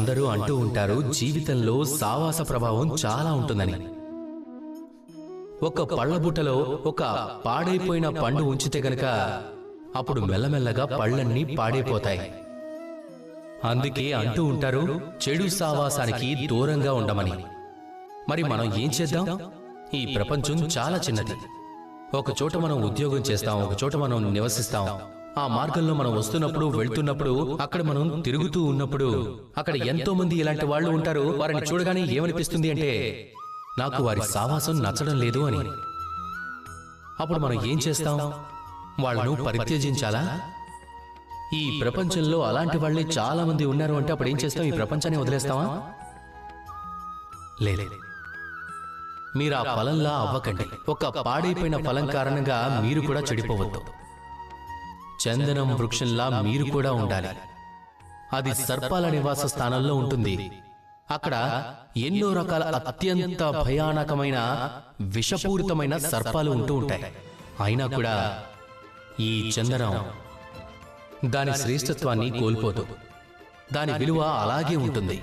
అందరూ అంటూ ఉంటారు జీవితంలో సావాస ప్రభావం చాలా ఉంటుందని. ఒక పళ్ళబుట్టలో ఒక పాడైపోయిన పండు ఉంచితే గనక అప్పుడు మెల్లమెల్లగా పళ్ళన్నీ పాడైపోతాయి. అందుకే అంటూ ఉంటారు చెడు సావాసానికి దూరంగా ఉండమని. మరి మనం ఏం చేద్దాం? ఈ ప్రపంచం చాలా చిన్నది. ఒక చోట మనం ఉద్యోగం చేస్తాం, ఒక చోట మనం నివసిస్తాం. ఆ మార్గంలో మనం వస్తున్నప్పుడు వెళ్తున్నప్పుడు అక్కడ మనం తిరుగుతూ ఉన్నప్పుడు అక్కడ ఎంతో మంది ఇలాంటి వాళ్ళు ఉంటారు. వారిని చూడగానే ఏమనిపిస్తుంది అంటే నాకు వారి సావాసం నచ్చడం లేదు అని. అప్పుడు మనం ఏం చేస్తాం? వాళ్ళను పరిత్యజించాలా? ఈ ప్రపంచంలో అలాంటి వాళ్ళే చాలా మంది ఉన్నారు అంటే అప్పుడు ఏం చేస్తాం? ఈ ప్రపంచాన్ని వదిలేస్తావా? లేదు. మీరు ఆ ఫలంలా అవ్వకండి. ఒక పాడైపోయిన ఫలం కారణంగా మీరు కూడా చెడిపోవద్దు. చందనం వృక్షంలా మీరు కూడా ఉండాలి. అది సర్పాల నివాస స్థానంలో ఉంటుంది. అక్కడ ఎన్నో రకాల అత్యంత భయానకమైన విషపూరితమైన సర్పాలు ఉంటూ ఉంటాయి. అయినా కూడా ఈ చందనం దాని శ్రేష్టత్వాన్ని కోల్పోదు. దాని విలువ అలాగే ఉంటుంది.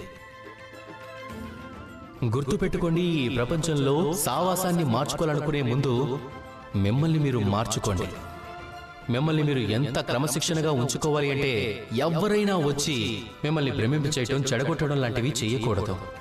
గుర్తుపెట్టుకోండి, ఈ ప్రపంచంలో సావాసాన్ని మార్చుకోవాలనుకునే ముందు మిమ్మల్ని మీరు మార్చుకోండి. మిమ్మల్ని మీరు ఎంత క్రమశిక్షణగా ఉంచుకోవాలి అంటే ఎవరైనా వచ్చి మిమ్మల్ని భ్రమింప చేయటం, చెడగొట్టడం లాంటివి చేయకూడదు.